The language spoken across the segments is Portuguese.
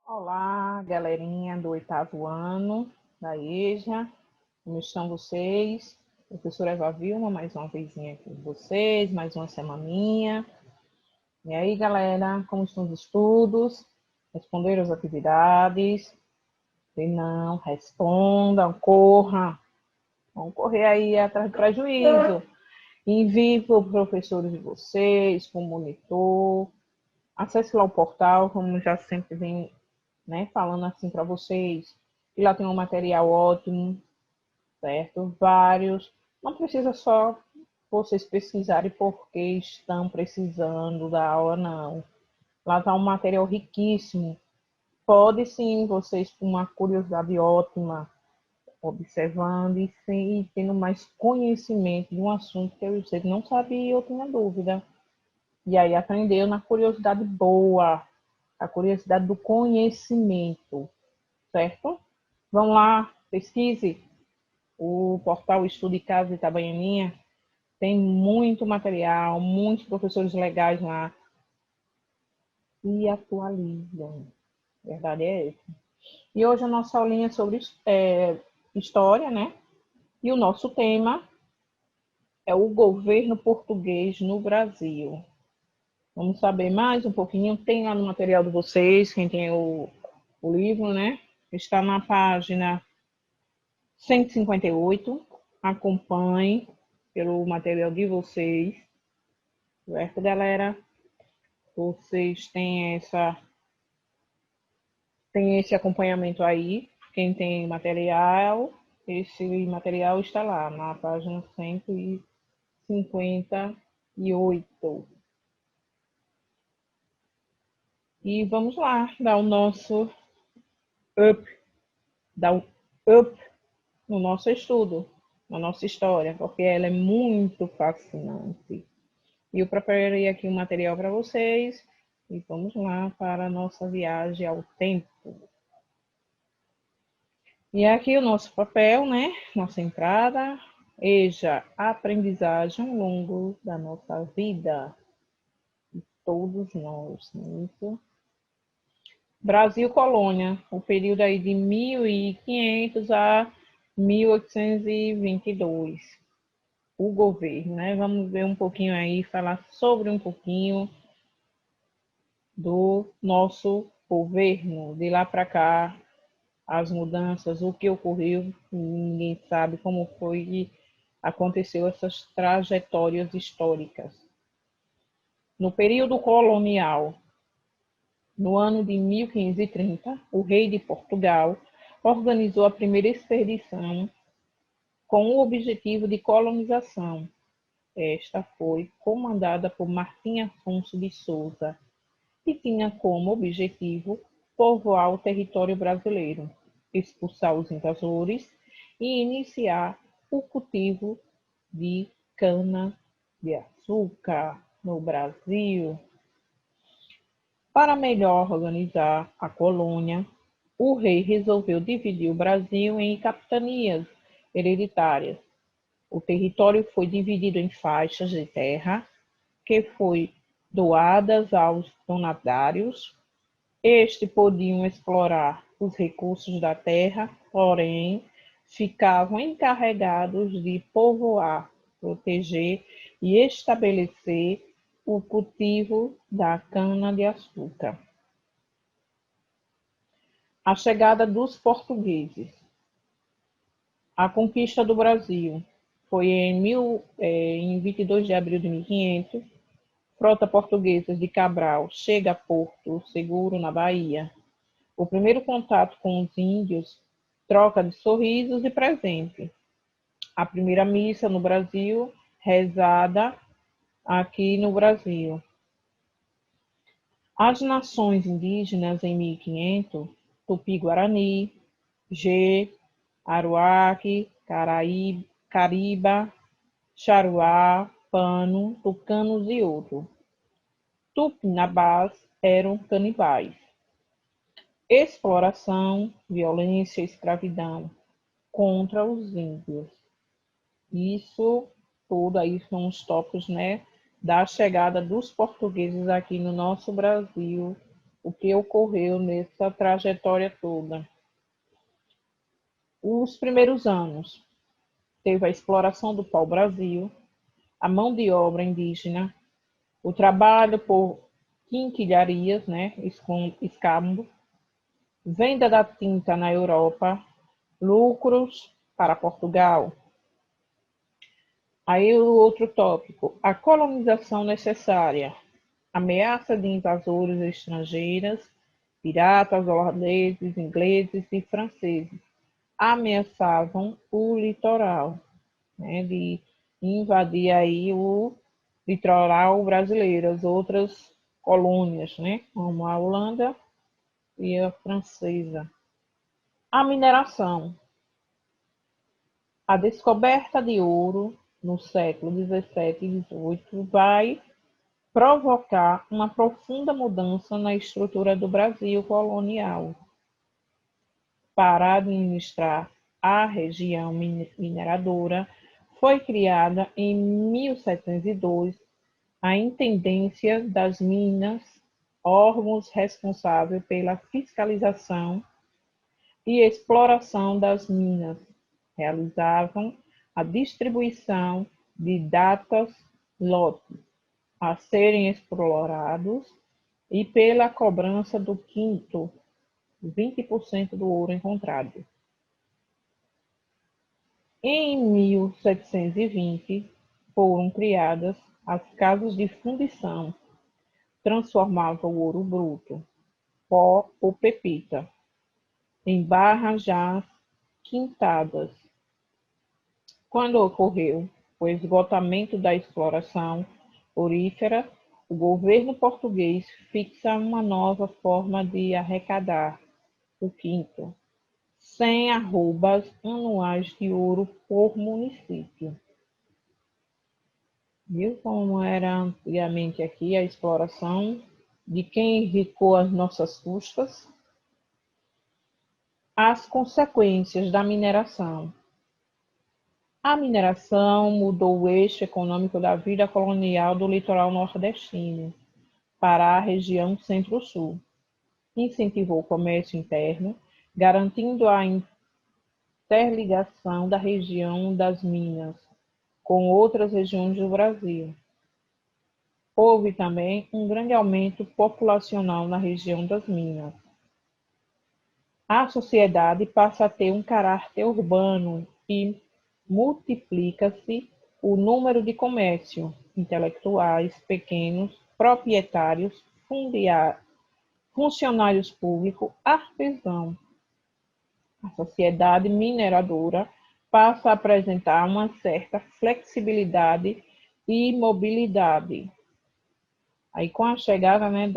Olá, galerinha do oitavo ano da EJA. Como estão vocês? Professora Eva Vilma, mais uma vezinha aqui com vocês, mais uma semaninha. E aí, galera, como estão os estudos? Responderam as atividades? Se não, respondam, corram. Vão correr aí atrás do prejuízo. Envie para os professores de vocês, para o monitor. Acesse lá o portal, como já sempre vem, né, falando assim para vocês. E lá tem um material ótimo, certo? Vários. Não precisa só vocês pesquisarem porque estão precisando da aula, não. Lá está um material riquíssimo. Pode sim, vocês com uma curiosidade ótima, observando e tendo mais conhecimento de um assunto que você não sabia ou tinha dúvida. E aí aprendeu na curiosidade boa, a curiosidade do conhecimento, certo? Vão lá, pesquise o portal Estudo de Casa de Itabaianinha. Tem muito material, muitos professores legais lá. E atualizam. A verdade é essa. E hoje a nossa aulinha é sobre história, né? E o nosso tema é o governo português no Brasil. Vamos saber mais um pouquinho. Tem lá no material de vocês, quem tem o livro, né? Está na página 158. Acompanhe pelo material de vocês, certo, galera? Vocês têm esse acompanhamento aí. Quem tem material, esse material está lá na página 158. E vamos lá, dar o nosso up, dar um up no nosso estudo, na nossa história, porque ela é muito fascinante. E eu preparei aqui um material para vocês e vamos lá para a nossa viagem ao tempo. E aqui o nosso papel, né? Nossa entrada. EJA, aprendizagem ao longo da nossa vida. Todos nós, né? Brasil colônia, o período aí de 1500 a 1822. O governo, né? Vamos ver um pouquinho aí, falar sobre um pouquinho do nosso governo. De lá para cá, as mudanças, o que ocorreu, ninguém sabe como foi que aconteceu essas trajetórias históricas. No período colonial, no ano de 1530, o rei de Portugal organizou a primeira expedição com o objetivo de colonização. Esta foi comandada por Martim Afonso de Souza e tinha como objetivo povoar o território brasileiro, expulsar os invasores e iniciar o cultivo de cana-de-açúcar no Brasil. Para melhor organizar a colônia, o rei resolveu dividir o Brasil em capitanias hereditárias. O território foi dividido em faixas de terra, que foi doadas aos donatários. Estes podiam explorar os recursos da terra, porém ficavam encarregados de povoar, proteger e estabelecer o cultivo da cana-de-açúcar. A chegada dos portugueses. A conquista do Brasil foi em 22 de abril de 1500. Frota portuguesa de Cabral chega a Porto Seguro, na Bahia. O primeiro contato com os índios, troca de sorrisos e presente. A primeira missa no Brasil, rezada aqui no Brasil. As nações indígenas em 1500, Tupi-Guarani, G, Aruaque, Cariba, Charuá, Pano, Tucanos e outros. Tupinambás eram canibais. Exploração, violência e escravidão contra os índios. Isso tudo aí são os tópicos, né, da chegada dos portugueses aqui no nosso Brasil, o que ocorreu nessa trajetória toda. Os primeiros anos, teve a exploração do pau-brasil, a mão de obra indígena, o trabalho por quinquilharias, né, escambo, venda da tinta na Europa, lucros para Portugal. Aí o outro tópico, a colonização necessária, ameaça de invasores estrangeiros, piratas, holandeses, ingleses e franceses ameaçavam o litoral, né, de invadir aí o litoral brasileiro, as outras colônias, né, como a Holanda e a francesa. A mineração. A descoberta de ouro no século XVII e XVIII vai provocar uma profunda mudança na estrutura do Brasil colonial. Para administrar a região mineradora, foi criada em 1702 a Intendência das Minas, órgãos responsável pela fiscalização e exploração das minas. Realizavam a distribuição de datas lotes a serem explorados e pela cobrança do quinto, 20% do ouro encontrado. Em 1720, foram criadas as casas de fundição, transformavam o ouro bruto, pó ou pepita, em barras já quintadas. Quando ocorreu o esgotamento da exploração aurífera, o governo português fixa uma nova forma de arrecadar, o quinto, 100 arrobas anuais de ouro por município. Viu como era antigamente aqui a exploração de quem enricou as nossas custas? As consequências da mineração. A mineração mudou o eixo econômico da vida colonial do litoral nordestino para a região centro-sul. Incentivou o comércio interno, garantindo a interligação da região das Minas com outras regiões do Brasil. Houve também um grande aumento populacional na região das Minas. A sociedade passa a ter um caráter urbano e multiplica-se o número de comércio, intelectuais, pequenos, proprietários, funcionários públicos, artesãos. A sociedade mineradora passa a apresentar uma certa flexibilidade e mobilidade. Aí, com a chegada, né,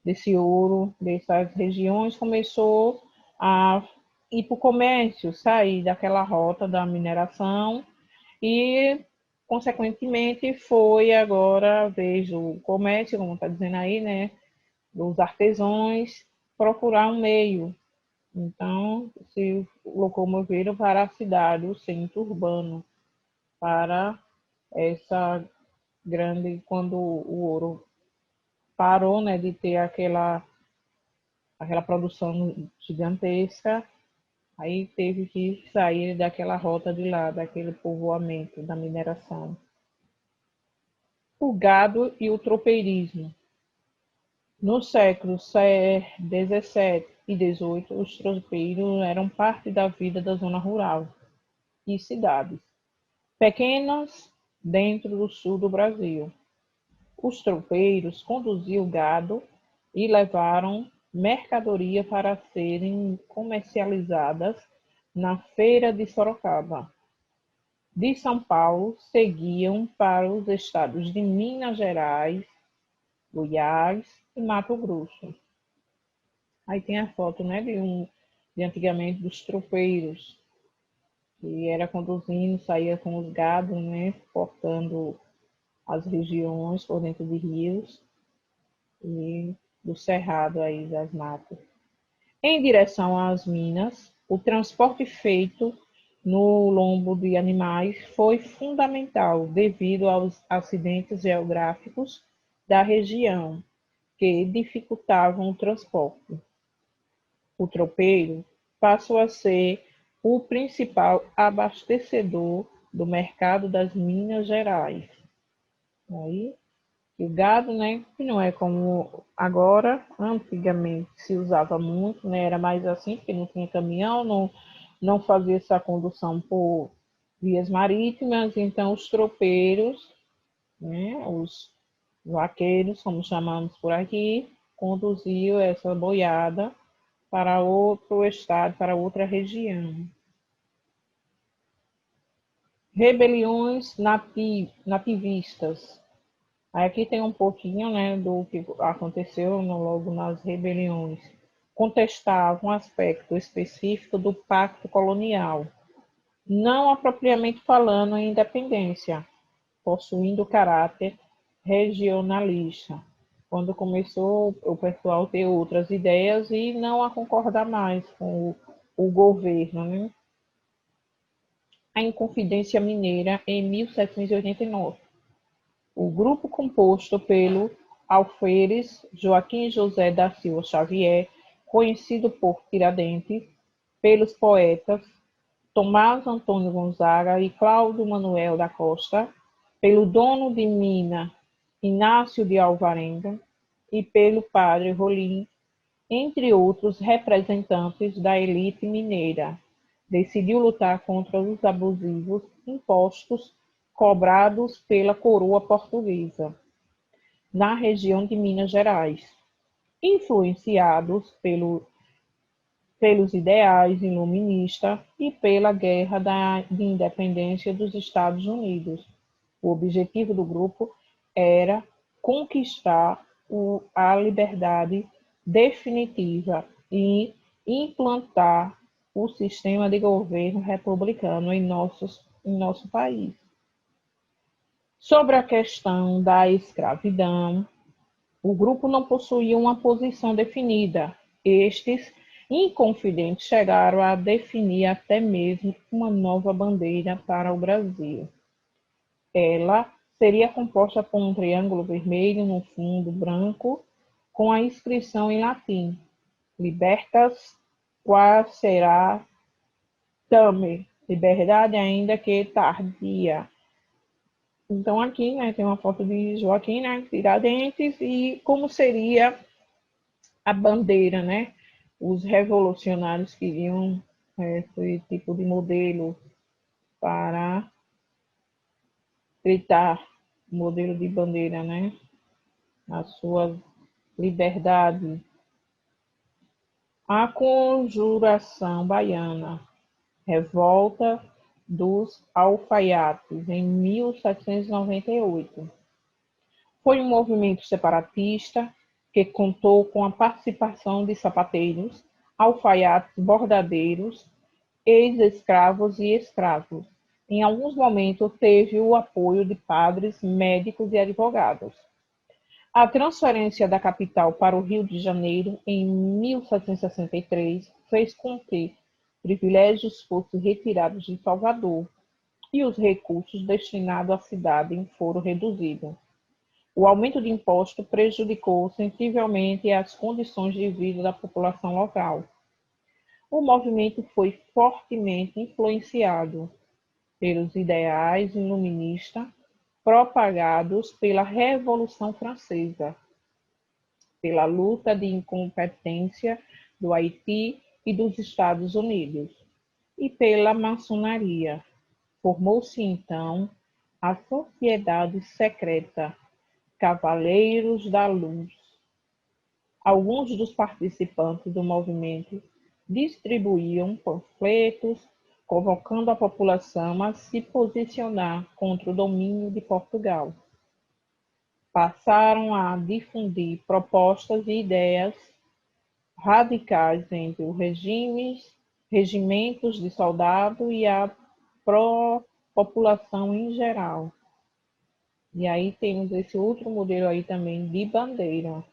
desse ouro, dessas regiões, começou a ir para o comércio, sair daquela rota da mineração e, consequentemente, foi agora a vez do comércio, como está dizendo aí, né, dos artesãos, procurar um meio. Então, se locomoveram para a cidade, o centro urbano, para essa grande, quando o ouro parou, né, de ter aquela produção gigantesca, aí teve que sair daquela rota de lá, daquele povoamento da mineração. O gado e o tropeirismo. Nos séculos XVII e XVIII, os tropeiros eram parte da vida da zona rural e cidades pequenas dentro do sul do Brasil. Os tropeiros conduziam gado e levaram mercadoria para serem comercializadas na feira de Sorocaba. De São Paulo, seguiam para os estados de Minas Gerais, Goiás e Mato Grosso. Aí tem a foto, né, de antigamente dos tropeiros, que era conduzindo, saía com os gados, né, portando as regiões por dentro de rios e do cerrado aí das matas. Em direção às minas, o transporte feito no lombo de animais foi fundamental devido aos acidentes geográficos da região que dificultavam o transporte. O tropeiro passou a ser o principal abastecedor do mercado das Minas Gerais. Aí, o gado, né, que não é como agora, antigamente se usava muito, né, era mais assim, porque não tinha caminhão, não fazia essa condução por vias marítimas, então os tropeiros, né, os vaqueiros, como chamamos por aqui, conduziam essa boiada para outro estado, para outra região. Rebeliões nativistas. Aqui tem um pouquinho, né, do que aconteceu logo nas rebeliões. Contestavam um aspecto específico do pacto colonial, não propriamente falando em independência, possuindo caráter regionalista. Quando começou o pessoal ter outras ideias e não a concordar mais com o governo, né? A Inconfidência Mineira em 1789. O grupo composto pelo alferes Joaquim José da Silva Xavier, conhecido por Tiradentes, pelos poetas Tomás Antônio Gonzaga e Cláudio Manuel da Costa, pelo dono de mina Inácio de Alvarenga e pelo padre Rolim, entre outros representantes da elite mineira, decidiu lutar contra os abusivos impostos cobrados pela coroa portuguesa na região de Minas Gerais, influenciados pelos ideais iluministas e pela Guerra de Independência dos Estados Unidos. O objetivo do grupo era conquistar a liberdade definitiva e implantar o sistema de governo republicano em nosso país. Sobre a questão da escravidão, o grupo não possuía uma posição definida. Estes inconfidentes chegaram a definir até mesmo uma nova bandeira para o Brasil. Ela seria composta por um triângulo vermelho no fundo branco, com a inscrição em latim: Libertas quae tamen, liberdade ainda que tardia. Então aqui, né, tem uma foto de Joaquim, né, Tiradentes, e como seria a bandeira, né? Os revolucionários queriam esse tipo de modelo para gritar, modelo de bandeira, né? A sua liberdade. A Conjuração Baiana, revolta dos alfaiates, em 1798. Foi um movimento separatista que contou com a participação de sapateiros, alfaiates, bordadeiros, ex-escravos e escravos. Em alguns momentos, teve o apoio de padres, médicos e advogados. A transferência da capital para o Rio de Janeiro, em 1763, fez com que privilégios fossem retirados de Salvador e os recursos destinados à cidade foram reduzidos. O aumento de impostos prejudicou sensivelmente as condições de vida da população local. O movimento foi fortemente influenciado pelos ideais iluministas propagados pela Revolução Francesa, pela luta de incompetência do Haiti e dos Estados Unidos, e pela maçonaria. Formou-se então a Sociedade Secreta Cavaleiros da Luz. Alguns dos participantes do movimento distribuíam panfletos convocando a população a se posicionar contra o domínio de Portugal. Passaram a difundir propostas e ideias radicais entre os regimentos de soldado e a população em geral. E aí temos esse outro modelo aí também de bandeira,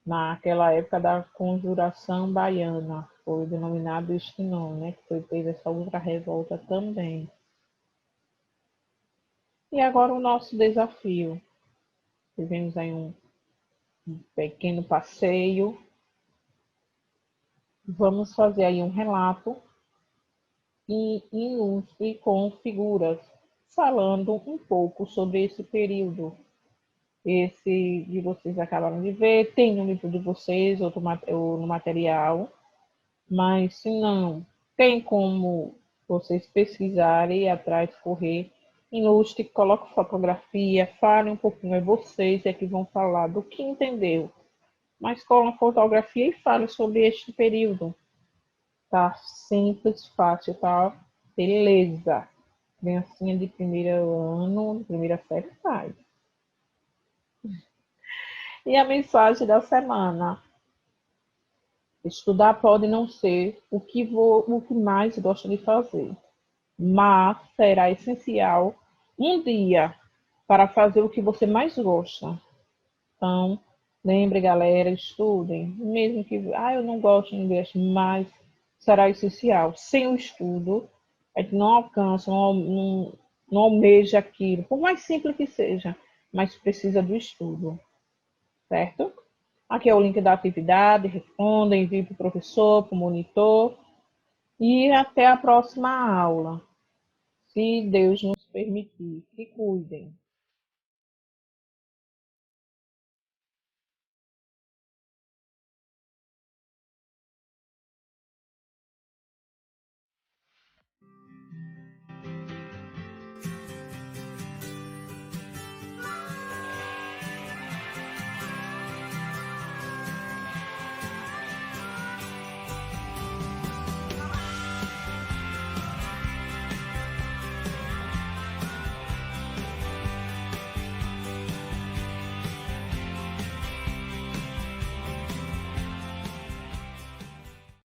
naquela época da Conjuração Baiana, foi denominado este nome, né? Que teve essa outra revolta também. E agora o nosso desafio. Tivemos aí um pequeno passeio. Vamos fazer aí um relato e ilustre com figuras, falando um pouco sobre esse período. Esse de vocês acabaram de ver, tem no livro de vocês ou no material, mas se não, tem como vocês pesquisarem, ir atrás, correr, ilustre, coloque fotografia, fale um pouquinho, é vocês é que vão falar do que entendeu, mas coloque fotografia e fale sobre este período. Tá simples, fácil, tá? Beleza. Criancinha de primeiro ano, de primeira série, faz. E a mensagem da semana. Estudar pode não ser o que mais gosta de fazer, mas será essencial um dia para fazer o que você mais gosta. Então, lembre, galera, estudem. Mesmo que, eu não gosto de inglês, mas será essencial. Sem o estudo, a gente não alcança, não almeja aquilo, por mais simples que seja, mas precisa do estudo, certo? Aqui é o link da atividade, responda, envie para o professor, para o monitor, e até a próxima aula, se Deus nos permitir. Se cuidem.